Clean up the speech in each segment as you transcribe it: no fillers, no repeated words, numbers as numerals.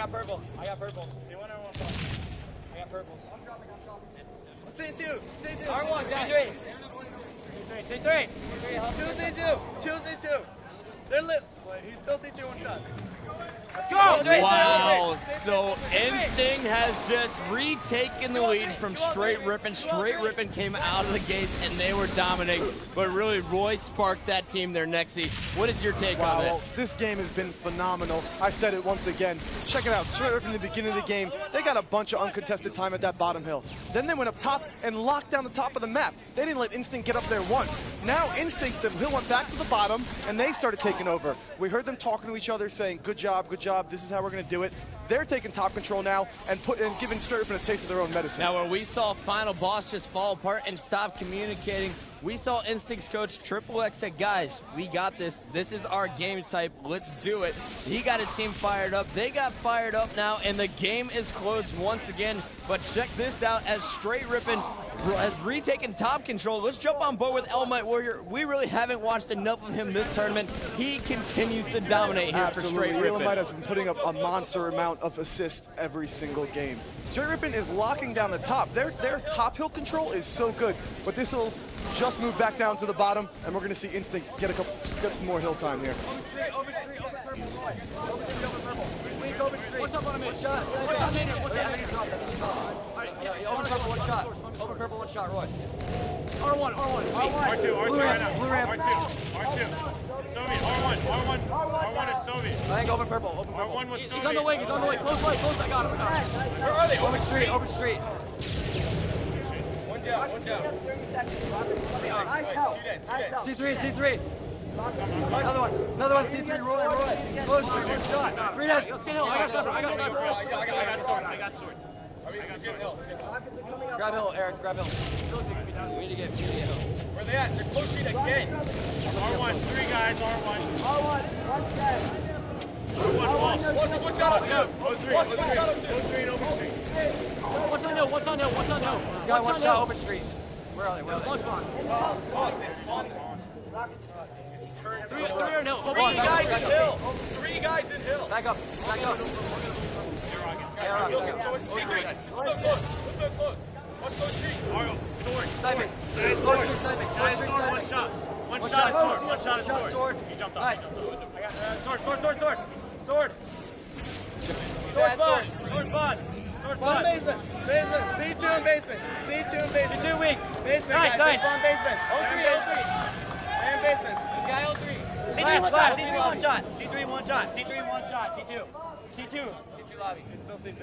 got purple. I got purple. You want or one plus? I got purple. C2. R1, C3. C3. Choose C2. They're lit. He's still C2 one shot. Let's go! Wow, so Instinct has just retaken the lead from Str8 Rippin. Str8 Rippin came out of the gates and they were dominating, but really Roy sparked that team there, Nexy. What is your take on it? Well, this game has been phenomenal. I said it once again. Check it out, Str8 Rippin in the beginning of the game, they got a bunch of uncontested time at that bottom hill. Then they went up top and locked down the top of the map. They didn't let Instinct get up there once. Now Instinct, the hill went back to the bottom and they started taking over. We heard them talking to each other saying, good job, this is how we're going to do it. They're taking top control now and giving Str8 Rippin a taste of their own medicine. Now, when we saw Final Boss just fall apart and stop communicating, we saw Instinct's coach XXX say, guys, we got this. This is our game type. Let's do it. He got his team fired up. They got fired up now, and the game is closed once again. But check this out as Str8 Rippin has retaken top control. Let's jump on board with Elmite Warrior. We really haven't watched enough of him this tournament. He continues to dominate here for Str8 Rippin. Elmite has been putting up a monster amount of assists every single game. Str8 Rippin is locking down the top. Their top hill control is so good, but this will just move back down to the bottom, and we're going to see Instinct get some more hill time here. Over purple, one shot. Over purple, one shot, Roy. R1 right now. Blue ramp. R2. Soviet, R1 is Soviet. I think open purple. R1 was Soviet. He's on the wing, Close, I got him. Where are they? Open street. One down. C3. Another one, C3, Roy. Close, one shot. 3 dead. Let's get hill. I got sniper. I got sword. Grab hill, Eric, grab hill. We need to get hill. Where they at? They're close street again. R1, 3 guys, R1. R1, 110. R1, one shot on 2. What's on hill? This guy one shot open street. Where are they? Lunchbox. Three on hill. Three guys in hill. Back up. Look close. What's close street? Sniping. One shot. One shot sword. He jumped off. Nice. Sword. Sword fun. One basement. C2 in basement. C2 weak. Basement. Nice. One basement. 03. And basement. This guy 03. C3 one shot. C3 one shot. C2 lobby. He's still C3.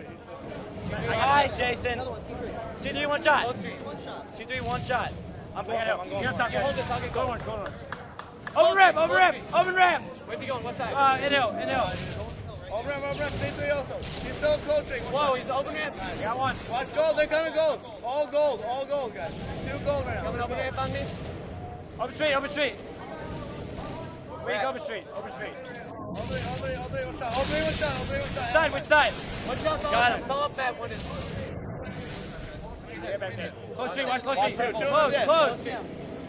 Nice, Jason. C3 one shot. C3 one shot. I'm going. You're top. Hold this. I'll get go one. Open ramp. Where's he going? What side? In hill. Over ramp. C3 also. He's still close street. Whoa, he's open ramp. Got one. Watch gold. They're coming gold. All gold, guys. 2 gold right now. Coming open ramp on me. Open street. Wait, open street. All three, one shot. Side, which side? One shot. Got him. Come up that one. Close street, watch close street. Close.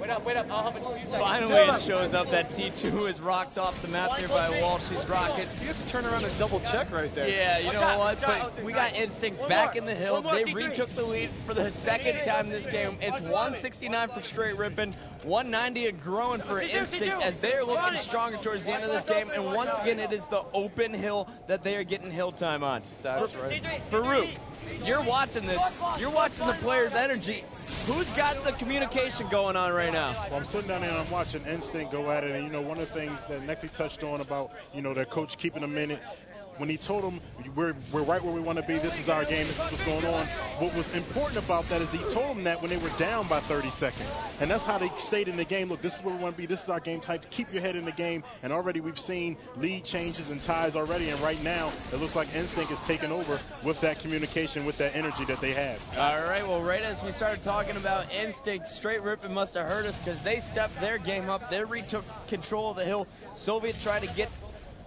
Wait up. I'll help it. Finally, it shows up that T2 is rocked off the map there by Walshy's rocket. You have to turn around and double check right there. Yeah, you know what? But we got Instinct back in the hill. They retook the lead for the second time this game. It's 169 for Str8 Rippin, 190 and growing for Instinct as they're looking stronger towards the end of this game. And once again, it is the open hill that they are getting hill time on. That's right. Farouk, you're watching this. You're watching the players' energy. Who's got the communication going on right now? Well, I'm sitting down there and I'm watching Instinct go at it. And, one of the things that Nexy touched on about, their coach keeping them in it, when he told them, we're right where we want to be, this is our game, this is what's going on. What was important about that is he told them that when they were down by 30 seconds. And that's how they stayed in the game. Look, this is where we want to be. This is our game type. Keep your head in the game. And already we've seen lead changes and ties already. And right now, it looks like Instinct is taking over with that communication, with that energy that they have. All right, well, right as we started talking about Instinct, Str8 Rippin must have hurt us because they stepped their game up. They retook control of the hill. Soviet tried to get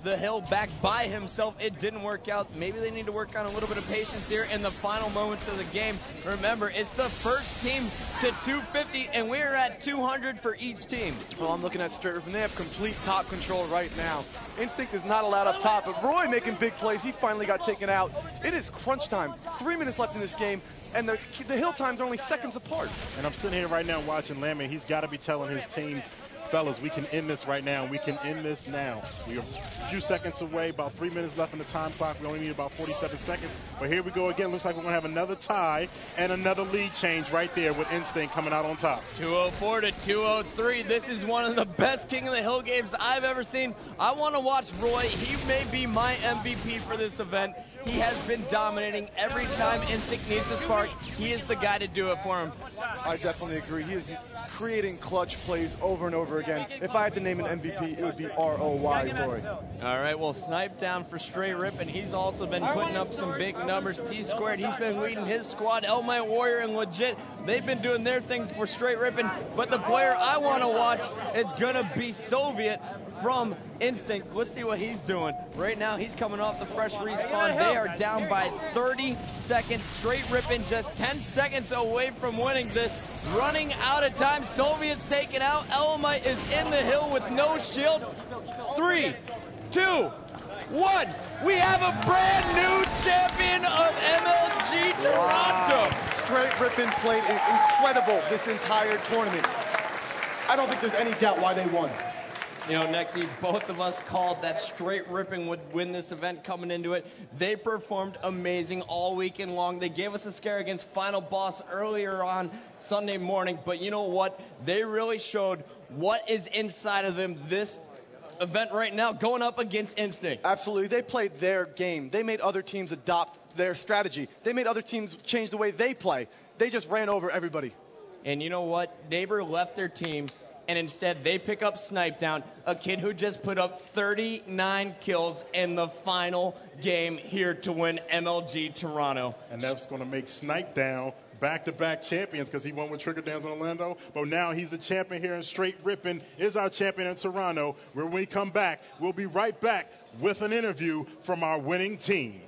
the hill back by himself. It didn't work out. Maybe they need to work on a little bit of patience here in the final moments of the game. Remember, it's the first team to 250, and we're at 200 for each team. Well, I'm looking at Str8 Rippin. They have complete top control right now. Instinct is not allowed up top, but Roy making big plays. He finally got taken out. It is crunch time. 3 minutes left in this game, and the hill times are only seconds apart. And I'm sitting here right now watching Lammy. He's got to be telling his team, fellas, we can end this right now. We can end this now. We are a few seconds away, about 3 minutes left in the time clock. We only need about 47 seconds. But here we go again. Looks like we're going to have another tie and another lead change right there with Instinct coming out on top. 204 to 203. This is one of the best King of the Hill games I've ever seen. I want to watch Roy. He may be my MVP for this event. He has been dominating every time Instinct needs a spark. He is the guy to do it for him. I definitely agree. He is creating clutch plays over and over again. If I had to name an MVP, it would be ROY Roy. All right, well, Snipedown for Str8 Rippin. He's also been putting up some big numbers. Tsquared, he's been leading his squad. Elmite Warrior and Legit, they've been doing their thing for Str8 Rippin. But the player I want to watch is going to be Soviet from Instinct. Let's see what he's doing. Right now, he's coming off the fresh respawn. They are down by 30 seconds. Str8 Rippin just 10 seconds away from winning this. Running out of time. Soviet's taken out. Elmite is in the hill with no shield. 3, 2, 1. We have a brand new champion of MLG Toronto. Wow. Str8 Rippin played incredible this entire tournament. I don't think there's any doubt why they won. You know, Nexy, both of us called that Str8 Rippin would win this event coming into it. They performed amazing all weekend long. They gave us a scare against Final Boss earlier on Sunday morning, but you know what? They really showed what is inside of them this event right now, going up against Instinct. Absolutely. They played their game. They made other teams adopt their strategy. They made other teams change the way they play. They just ran over everybody. And you know what? Neighbor left their team, and instead they pick up Snipedown, a kid who just put up 39 kills in the final game here to win MLG Toronto. And that's going to make Snipedown back-to-back champions because he won with Trigger Downs in Orlando. But now he's the champion here, and Str8 Rippin is our champion in Toronto. When we come back, we'll be right back with an interview from our winning team.